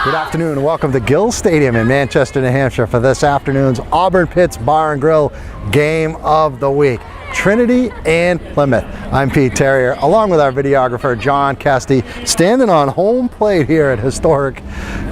Good afternoon and welcome to Gill Stadium in Manchester, New Hampshire for this afternoon's Auburn Pits Bar and Grill Game of the Week. Trinity and Plymouth. I'm Pete Terrier, along with our videographer John Casty, standing on home plate here at historic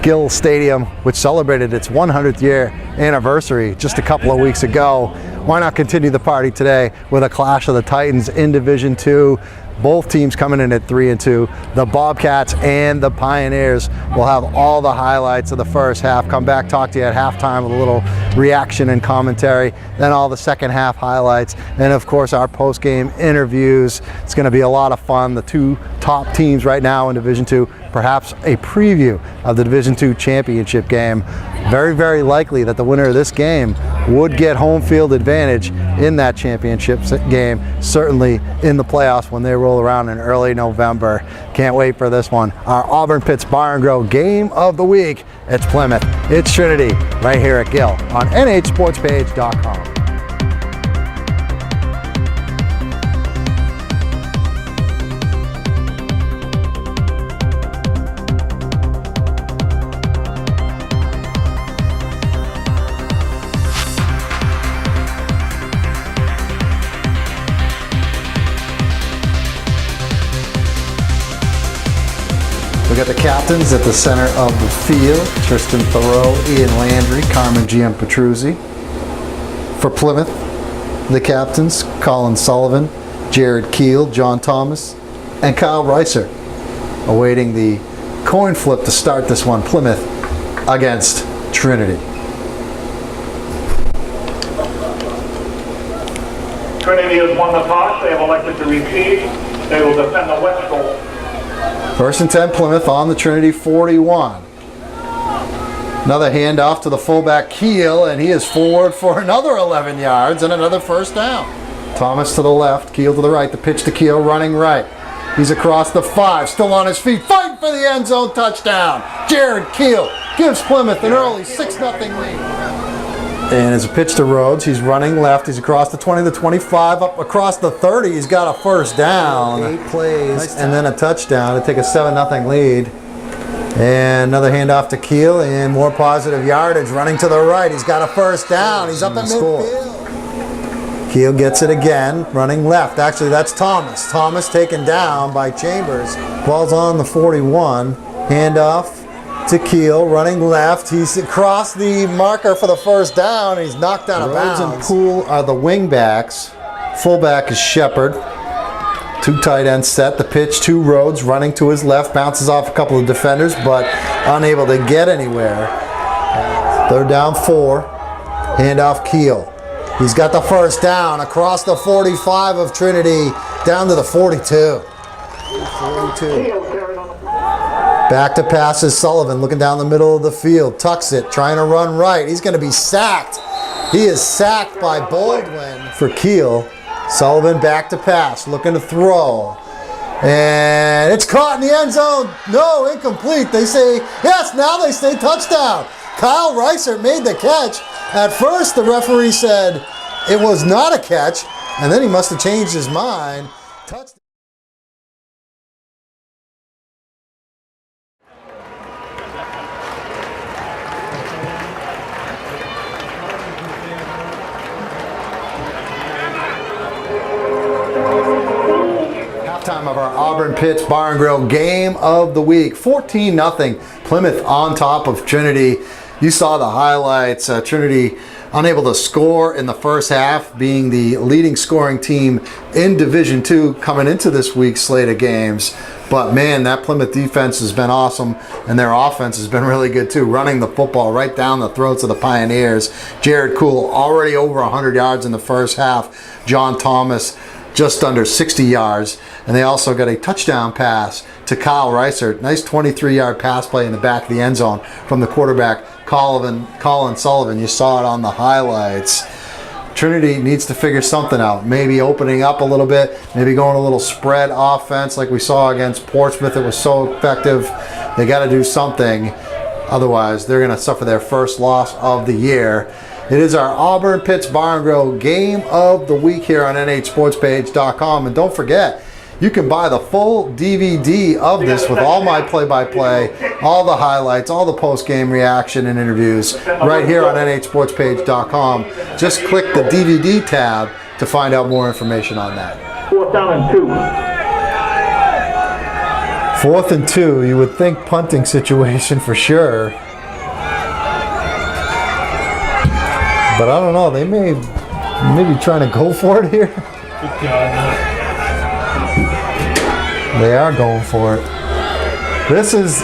Gill Stadium, which celebrated its 100th year anniversary just a couple of weeks ago. Why not continue the party today with a clash of the Titans in Division II? Both teams coming in at 3-2. The Bobcats and the Pioneers will have all the highlights of the first half. Come back, talk to you at halftime with a little reaction and commentary. Then all the second half highlights. And of course our post-game interviews. It's going to be a lot of fun. The two top teams right now in Division II. Perhaps a preview of the Division II championship game. Very, very likely that the winner of this game would get home field advantage in that championship game, certainly in the playoffs when they roll around in early November. Can't wait for this one. Our Auburn Pits Bar and Grill Game of the Week. It's Plymouth, it's Trinity, right here at Gill on nhsportspage.com. We got the captains at the center of the field. Tristan Thoreau, Ian Landry, Carmen Giampetruzzi. For Plymouth, the captains, Colin Sullivan, Jared Keel, John Thomas, and Kyle Reiser. Awaiting the coin flip to start this one, Plymouth against Trinity. Trinity has won the toss. They have elected to receive. They will defend the west goal. First and 10 Plymouth on the Trinity 41. Another handoff to the fullback Keel, and he is forward for another 11 yards and another first down. Thomas to the left, Keel to the right. The pitch to Keel, running right. He's across the 5, still on his feet, fighting for the end zone touchdown. Jared Keel gives Plymouth an early 6-0 lead. And as a pitch to Rhodes, he's running left. He's across the 20, the 25, up across the 30. He's got a first down. 8 plays and then a touchdown to take a 7-0 lead. And another handoff to Keel and more positive yardage. Running to the right. He's got a first down. He's up in midfield. Keel gets it again. Running left. Actually, that's Thomas. Thomas taken down by Chambers. Ball's on the 41. Handoff to Keel, running left. He's across the marker for the first down. He's knocked out of bounds. Rhodes and Poole are the wing backs. Fullback is Shepard. 2 tight ends set. The pitch to Rhodes, running to his left, bounces off a couple of defenders, but unable to get anywhere. Third down 4. Handoff Keel. He's got the first down across the 45 of Trinity, down to the 42. 42. Back to pass is Sullivan, looking down the middle of the field. Tucks it, trying to run right. He's going to be sacked. He is sacked by Baldwin for Keel. Sullivan back to pass, looking to throw. And it's caught in the end zone. No, incomplete. They say, yes, now they say touchdown. Kyle Reiser made the catch. At first, the referee said it was not a catch, and then he must have changed his mind. Touchdown. Time of our Auburn Pits Bar and Grill Game of the Week. 14-0 Plymouth on top of Trinity. You saw the highlights. Trinity unable to score in the first half, being the leading scoring team in Division II coming into this week's slate of games. But man, that Plymouth defense has been awesome, and their offense has been really good too, running the football right down the throats of the Pioneers. Jared Keel already over 100 yards in the first half. John Thomas just under 60 yards. And they also got a touchdown pass to Kyle Reiser. Nice 23-yard pass play in the back of the end zone from the quarterback, Colin Sullivan. You saw it on the highlights. Trinity needs to figure something out. Maybe opening up a little bit, maybe going a little spread offense like we saw against Portsmouth. It was so effective. They got to do something. Otherwise, they're going to suffer their first loss of the year. It is our Auburn Pits Bar and Grill Game of the Week here on nhsportspage.com. And don't forget, You can buy the full DVD of this with all my play-by-play, all the highlights, all the post-game reaction and interviews right here on nhsportspage.com. Just click the DVD tab to find out more information on that. 4th down and 2. 4th and 2, you would think punting situation for sure. But I don't know, they may be trying to go for it here. They are going for it. This is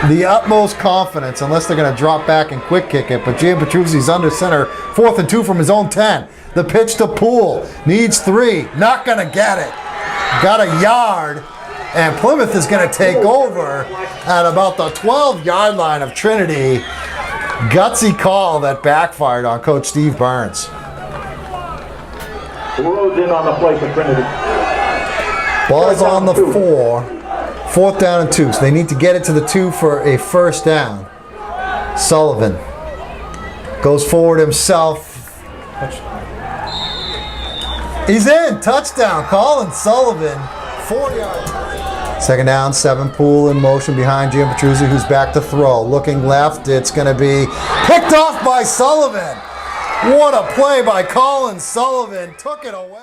the utmost confidence, unless they're going to drop back and quick kick it. But Giampetruzzi's under center, 4th and 2 from his own 10. The pitch to Poole, needs 3, not going to get it. Got a yard, and Plymouth is going to take over at about the 12-yard line of Trinity. Gutsy call that backfired on Coach Steve Barnes. Rhodes in on the play for Trinity. Ball's on the 4. 4th down and 2. So they need to get it to the 2 for a first down. Sullivan goes forward himself. He's in. Touchdown. Colin Sullivan. 4 yards. 2nd down, 7. Poole in motion behind Giampetruzzi, who's back to throw. Looking left. It's going to be picked off by Sullivan. What a play by Colin Sullivan. Took it away.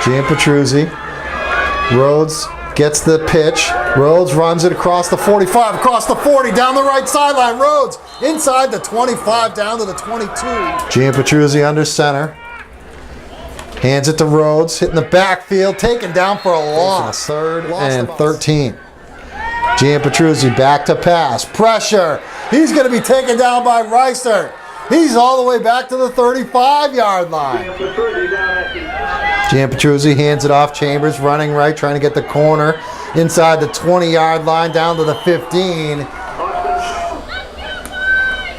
Giampetruzzi. Rhodes gets the pitch. Rhodes runs it across the 45, across the 40, down the right sideline. Rhodes inside the 25, down to the 22. Giampetruzzi under center. Hands it to Rhodes, hitting the backfield, taken down for a loss. 3rd and 13. Giampetruzzi back to pass. Pressure. He's going to be taken down by Reichert. He's all the way back to the 35-yard line. Giampetruzzi hands it off. Chambers running right, trying to get the corner inside the 20-yard line, down to the 15.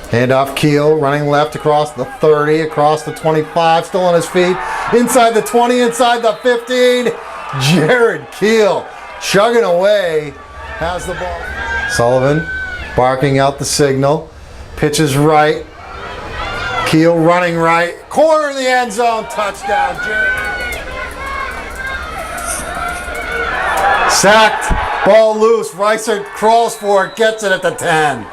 Handoff Keel, running left across the 30, across the 25, still on his feet. Inside the 20, inside the 15. Jared Keel chugging away, has the ball. Sullivan barking out the signal. Pitches right. Keel running right. Corner of the end zone. Touchdown, Jared. Sacked. Ball loose. Reichert crawls for it. Gets it at the 10.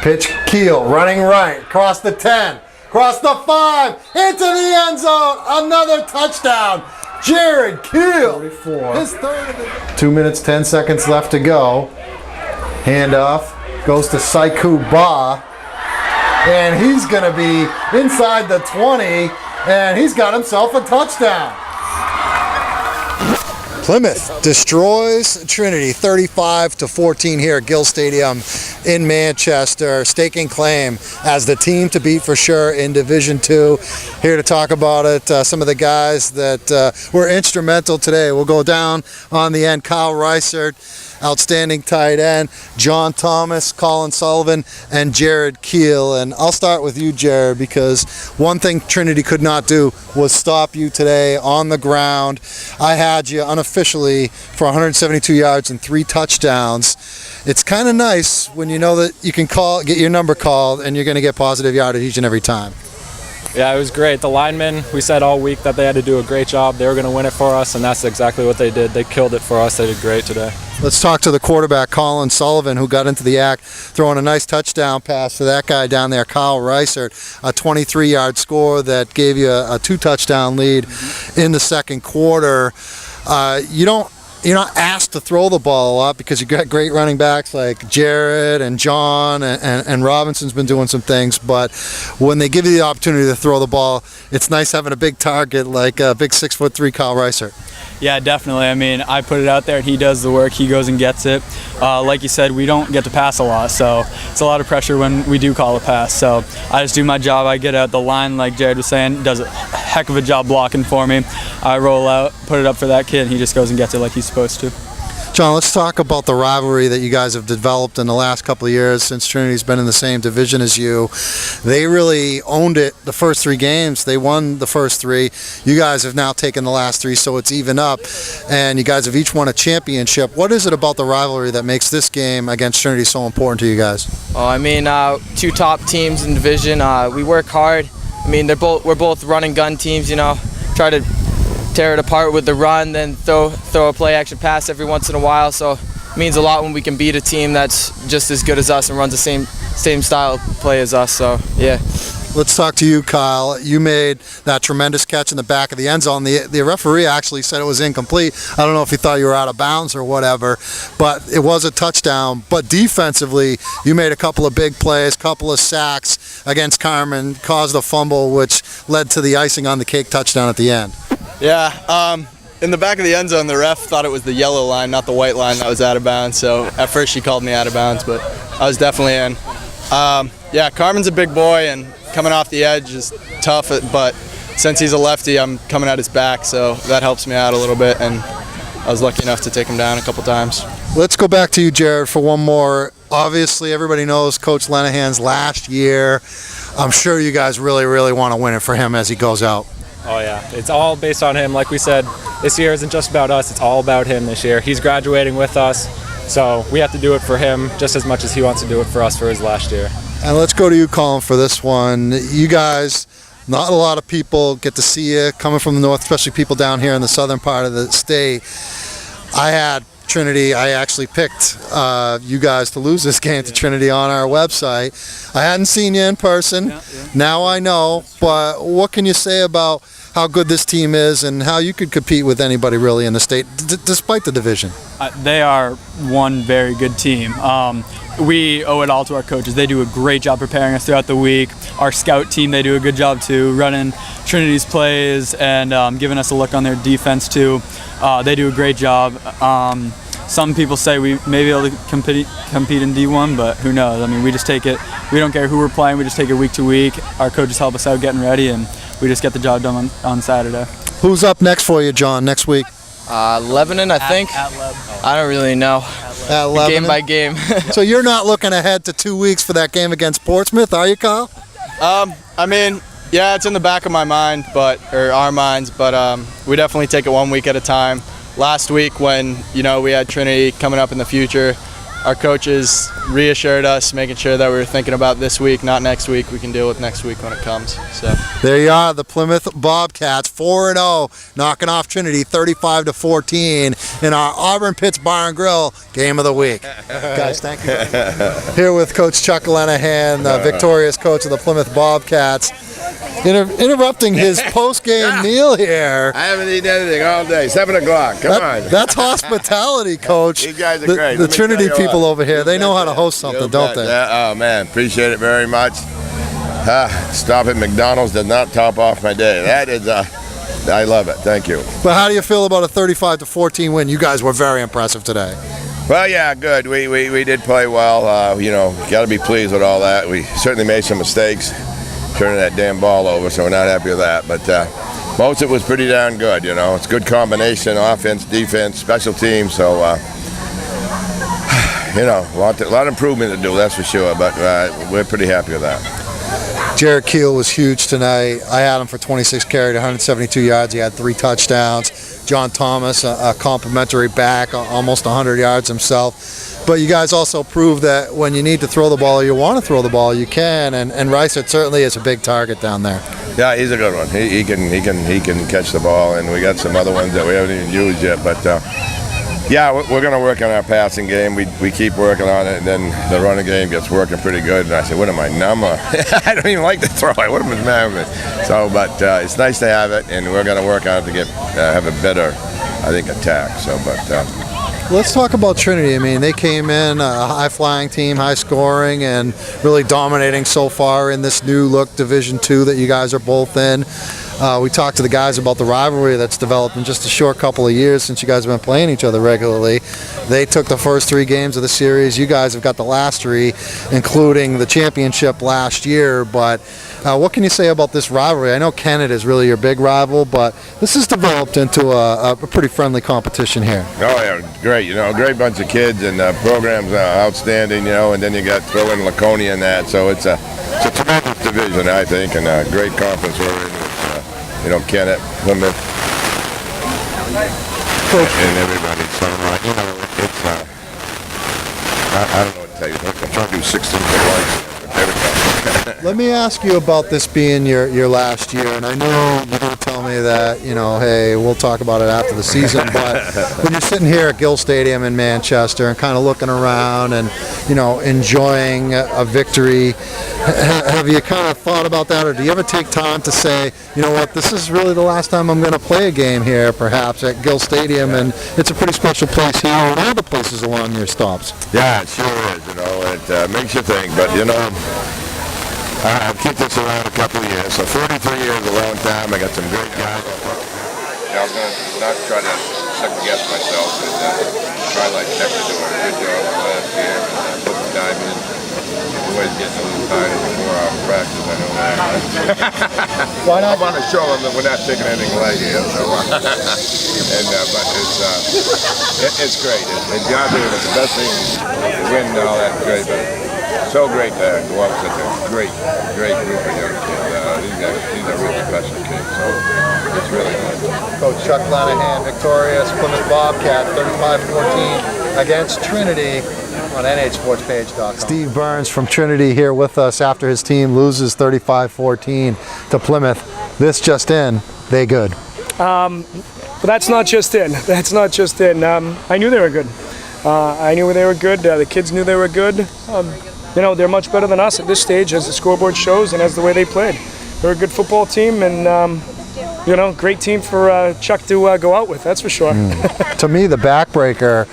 Pitch Keel running right. Across the 10. Across the 5. Into the end zone. Another touchdown. Jared Keel. 44. His 3rd of the 2 minutes, 10 seconds left to go. Handoff goes to Saiku Ba. And he's going to be inside the 20. And he's got himself a touchdown. Plymouth destroys Trinity 35-14 here at Gill Stadium in Manchester, staking claim as the team to beat for sure in Division 2. Here to talk about it, some of the guys that were instrumental today. We'll go down on the end. Kyle Reichert, outstanding tight end, John Thomas, Colin Sullivan, and Jared Keel. And I'll start with you, Jared, because one thing Trinity could not do was stop you today on the ground. I had you unofficially for 172 yards and 3 touchdowns. It's kind of nice when you know that you can get your number called and you're going to get positive yardage each and every time. Yeah, it was great. The linemen, we said all week that they had to do a great job. They were going to win it for us, and that's exactly what they did. They killed it for us. They did great today. Let's talk to the quarterback, Colin Sullivan, who got into the act, throwing a nice touchdown pass to that guy down there, Kyle Reichert, a 23-yard score that gave you a 2-touchdown lead in the second quarter. You're not asked to throw the ball a lot because you got great running backs like Jared and John and Robinson's been doing some things, but when they give you the opportunity to throw the ball, it's nice having a big target like a big 6'3" Kyle Reichert. Yeah, definitely. I mean, I put it out there and he does the work. He goes and gets it. Like you said, we don't get to pass a lot, so it's a lot of pressure when we do call a pass. So I just do my job. I get out the line, like Jared was saying, does a heck of a job blocking for me. I roll out, put it up for that kid, and he just goes and gets it like he's supposed to. John, let's talk about the rivalry that you guys have developed in the last couple of years since Trinity's been in the same division as you. They really owned it the first 3 games. They won the first 3. You guys have now taken the last 3, so it's even up, and you guys have each won a championship. What is it about the rivalry that makes this game against Trinity so important to you guys? Well, I mean, 2 top teams in division. We work hard. I mean, we're both run and gun teams, you know. Try to tear it apart with the run, then throw a play action pass every once in a while. So it means a lot when we can beat a team that's just as good as us and runs the same style of play as us. So yeah. Let's talk to you, Kyle. You made that tremendous catch in the back of the end zone. The referee actually said it was incomplete. I don't know if he thought you were out of bounds or whatever, but it was a touchdown. But defensively, you made a couple of big plays, couple of sacks against Carmen, caused a fumble, which led to the icing on the cake touchdown at the end. Yeah, in the back of the end zone, the ref thought it was the yellow line, not the white line that was out of bounds. So at first she called me out of bounds, but I was definitely in. Yeah, Carmen's a big boy, and coming off the edge is tough, but since he's a lefty, I'm coming at his back, so that helps me out a little bit, and I was lucky enough to take him down a couple times. Let's go back to you, Jared, for one more. Obviously, everybody knows Coach Lenahan's last year. I'm sure you guys really, really want to win it for him as he goes out. Oh yeah, it's all based on him. Like we said, this year isn't just about us, it's all about him this year. He's graduating with us, so we have to do it for him just as much as he wants to do it for us for his last year. And let's go to you, Colin, for this one. You guys, not a lot of people get to see you coming from the north, especially people down here in the southern part of the state. I had Trinity, I actually picked you guys to lose this game to Trinity on our website. I hadn't seen you in person. Now I know, but what can you say about how good this team is and how you could compete with anybody really in the state, despite the division? They are one very good team. We owe it all to our coaches. They do a great job preparing us throughout the week. Our scout team, they do a good job too, running Trinity's plays and giving us a look on their defense too. They do a great job. Some people say we may be able to compete in D1, but who knows? I mean, we just take it. We don't care who we're playing. We just take it week to week. Our coaches help us out getting ready, and we just get the job done on Saturday. Who's up next for you, John, next week? Lebanon, I think. I don't really know. At Lebanon? Game by game. So you're not looking ahead to 2 weeks for that game against Portsmouth, are you, Kyle? I mean, yeah, it's in the back of my mind, or our minds, but we definitely take it 1 week at a time. Last week when, we had Trinity coming up in the future, our coaches reassured us, making sure that we were thinking about this week, not next week. We can deal with next week when it comes. So there you are, the Plymouth Bobcats, 4-0, knocking off Trinity 35-14 in our Auburn Pits Bar and Grill Game of the Week. Guys, thank you. Here with Coach Chuck Lenahan, the victorious coach of the Plymouth Bobcats, interrupting his post-game meal here. I haven't eaten anything all day. 7 o'clock. Come on. That's hospitality, Coach. These guys are great. The Trinity people over here, they know how to host something, don't they? Yeah, oh, man. Appreciate it very much. Stop at McDonald's did not top off my day. That is, I love it. Thank you. But how do you feel about a 35-14 win? You guys were very impressive today. Well, yeah, good. We did play well. Got to be pleased with all that. We certainly made some mistakes turning that damn ball over, so we're not happy with that. But most of it was pretty darn good, It's a good combination, offense, defense, special teams, so, a lot of improvement to do, that's for sure, but we're pretty happy with that. Jared Keel was huge tonight. I had him for 26 carries, 172 yards. He had 3 touchdowns. John Thomas, a complimentary back, almost 100 yards himself. But you guys also proved that when you need to throw the ball or you want to throw the ball, you can. And Ricert certainly is a big target down there. Yeah, he's a good one. He can catch the ball, and we got some other ones that we haven't even used yet. But yeah, we're going to work on our passing game. We keep working on it, and then the running game gets working pretty good. And I said, what am I, numb? I don't even like to throw. I wouldn't have been mad with it. So, but it's nice to have it, and we're going to work on it to get have a better, I think, attack. So, but. Let's talk about Trinity. I mean, they came in a high-flying team, high-scoring, and really dominating so far in this new look Division II that you guys are both in. We talked to the guys about the rivalry that's developed in just a short couple of years since you guys have been playing each other regularly. They took the first 3 games of the series. You guys have got the last 3, including the championship last year. But what can you say about this rivalry? I know Kennett is really your big rival, but this has developed into a pretty friendly competition here. Oh yeah, great. Great bunch of kids, and programs outstanding. And then you got throw in Laconia and that. So it's a tremendous division, I think, and a great conference we're in. Kennett, Plymouth, and everybody. So, it's, I don't know what to tell you. I'm trying to do 16 lights, but there we go. Let me ask you about this being your last year, and I know you're going to tell me that, hey, we'll talk about it after the season, but when you're sitting here at Gill Stadium in Manchester and kind of looking around and, enjoying a victory, have you kind of thought about that, or do you ever take time to say, you know what, this is really the last time I'm going to play a game here, perhaps, at Gill Stadium, and it's a pretty special place here and other places along your stops? Yeah, it sure is, it makes you think, but, I've kept this around a couple of years, so 43 years is a long time. I got some great guys. I'm going to not try to second guess myself and try like Texas doing a good job last year and put the time in. Always getting a little tired before our practice, I know that. Why not? I want to show them that we're not taking anything light here, so but it's great. It's got to be the best thing to win and all that great, but so great to go up with such a great group of young kids. These are really special kids, so it's really nice. Coach Chuck Lanahan, victorious Plymouth Bobcats, 35-14 against Trinity on nhsportspage.com. Steve Burns from Trinity here with us after his team loses 35-14 to Plymouth. This just in, they good. But that's not just in. That's not just in. I knew they were good. I knew they were good. The kids knew they were good. They're much better than us at this stage, as the scoreboard shows and as the way they played. They're a good football team, and great team for Chuck to go out with. That's for sure. To me, the backbreaker,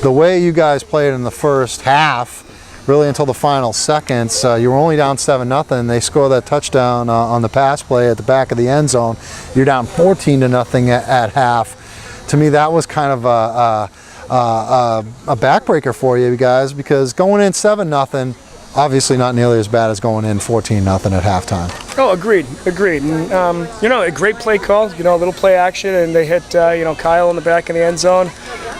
the way you guys played in the first half, really until the final seconds, you were only down 7-0. They score that touchdown on the pass play at the back of the end zone. You're down 14-0 at half. To me, that was kind of a backbreaker for you guys, because going in 7-0, obviously not nearly as bad as going in 14-0 at halftime. Oh, agreed. And, a great play call, a little play action, and they hit, Kyle in the back of the end zone.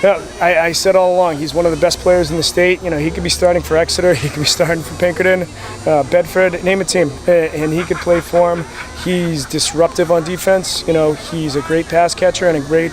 I said all along, he's one of the best players in the state. He could be starting for Exeter, he could be starting for Pinkerton, Bedford, name a team, and he could play for him. He's disruptive on defense. He's a great pass catcher and a great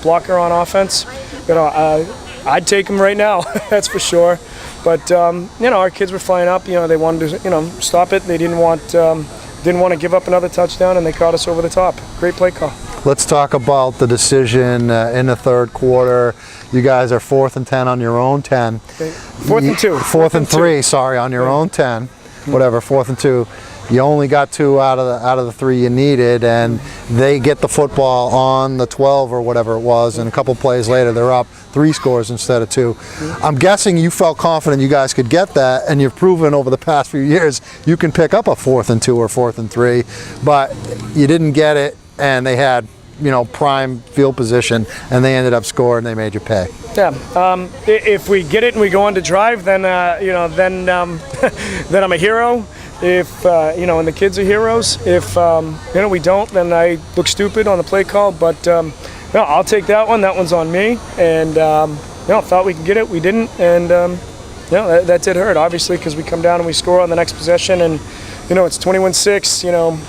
blocker on offense. I'd take him right now, that's for sure. But our kids were flying up. They wanted to, stop it. They didn't want to give up another touchdown, and they caught us over the top. Great play call. Let's talk about the decision in the third quarter. You guys are 4th and 10 on your own 10. 4th and 2. 4th and 3. Sorry, on your own 10. Whatever. 4th and 2. You only got 2 out of the 3 you needed, and they get the football on the 12 or whatever it was, and a couple plays later they're up 3 scores instead of 2. I'm guessing you felt confident you guys could get that, and you've proven over the past few years you can pick up a 4th and 2 or 4th and 3, but you didn't get it, and they had prime field position, and they ended up scoring. They made you pay. Yeah. If we get it and we go on to drive, then then I'm a hero. If and the kids are heroes. If we don't, then I look stupid on the play call. But I'll take that one. That one's on me. And thought we could get it. We didn't. And that did hurt, obviously, because we come down and we score on the next possession, and it's 21-6.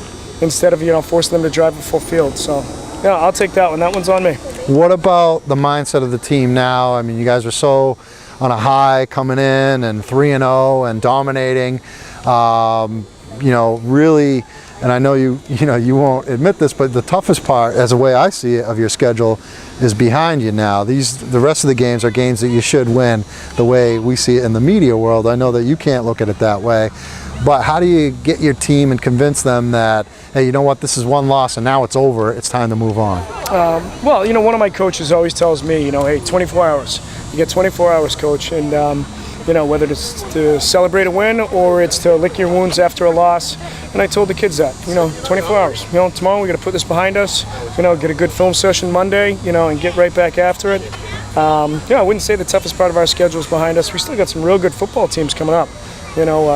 Instead of forcing them to drive a full field. So I'll take that one. That one's on me. What about the mindset of the team now? I mean, you guys are so on a high coming in and 3-0 and dominating. Really, and I know you won't admit this, but the toughest part, as the way I see it, of your schedule is behind you now. The rest of the games are games that you should win, the way we see it in the media world. I know that you can't look at it that way, but how do you get your team and convince them that, hey, you know what, this is one loss and now it's over, it's time to move on? One of my coaches always tells me, hey, 24 hours. You get 24 hours, coach, and whether it's to celebrate a win or it's to lick your wounds after a loss. And I told the kids that, 24 hours. Tomorrow we got to put this behind us. Get a good film session Monday, and get right back after it. I wouldn't say the toughest part of our schedule is behind us. We still got some real good football teams coming up.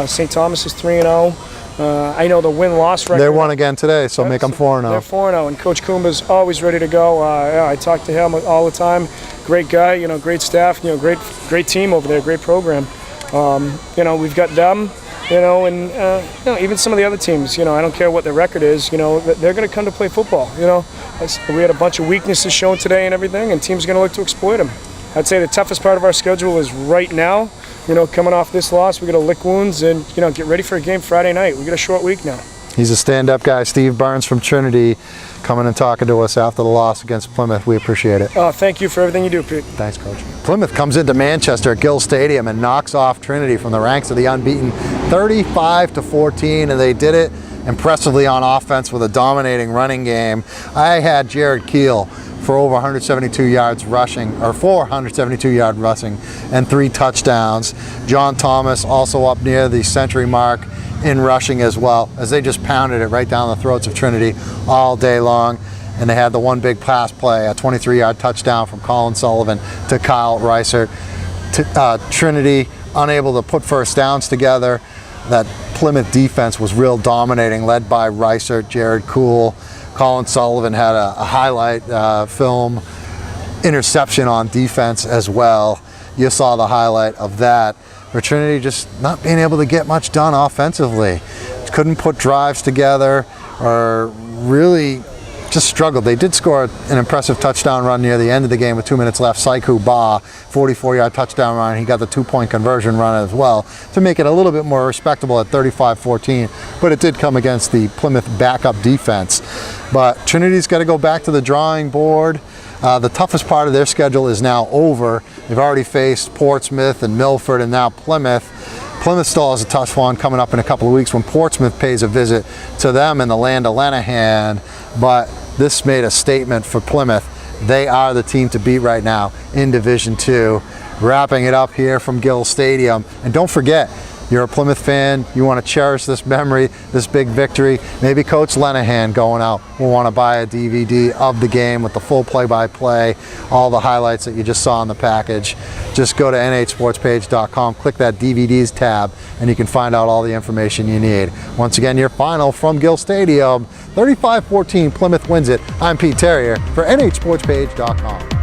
St. Thomas is 3-0. I know the win-loss record. They won again today, so make them 4-0. They're 4-0, and Coach Kumba's always ready to go. I talk to him all the time. Great guy, great staff, great team over there, great program. We've got them, and even some of the other teams. I don't care what their record is. They're going to come to play football. We had a bunch of weaknesses shown today and everything, and teams are going to look to exploit them. I'd say the toughest part of our schedule is right now. Coming off this loss, we got to lick wounds and get ready for a game Friday night. We got a short week now. He's a stand-up guy. Steve Burns from Trinity coming and talking to us after the loss against Plymouth. We appreciate it. Oh, thank you for everything you do, Pete. Thanks, Coach. Plymouth comes into Manchester at Gill Stadium and knocks off Trinity from the ranks of the unbeaten 35-14, and they did it impressively on offense with a dominating running game. I had Jared Keel for over 172 yards rushing, or 472-yard rushing, and 3 touchdowns. John Thomas also up near the century mark in rushing as well, as they just pounded it right down the throats of Trinity all day long. And they had the one big pass play, a 23-yard touchdown from Colin Sullivan to Kyle Reisert. Trinity unable to put first downs together. That Plymouth defense was real dominating, led by Reisert, Jared Kuhl. Colin Sullivan had a highlight film interception on defense as well. You saw the highlight of that. For Trinity just not being able to get much done offensively. Couldn't put drives together, or really just struggled. They did score an impressive touchdown run near the end of the game with 2 minutes left. Saiku Ba, 44-yard touchdown run. He got the 2-point conversion run as well to make it a little bit more respectable at 35-14. But it did come against the Plymouth backup defense. But Trinity's got to go back to the drawing board. The toughest part of their schedule is now over. They've already faced Portsmouth and Milford and now Plymouth. Plymouth still has a tough one coming up in a couple of weeks when Portsmouth pays a visit to them in the land of Lenahan. But this made a statement for Plymouth. They are the team to beat right now in Division II. Wrapping it up here from Gill Stadium. And don't forget, you're a Plymouth fan, you want to cherish this memory, this big victory. Maybe Coach Lenahan going out will want to buy a DVD of the game with the full play-by-play, all the highlights that you just saw in the package. Just go to nhsportspage.com, click that DVDs tab, and you can find out all the information you need. Once again, your final from Gill Stadium, 35-14, Plymouth wins it. I'm Pete Terrier for nhsportspage.com.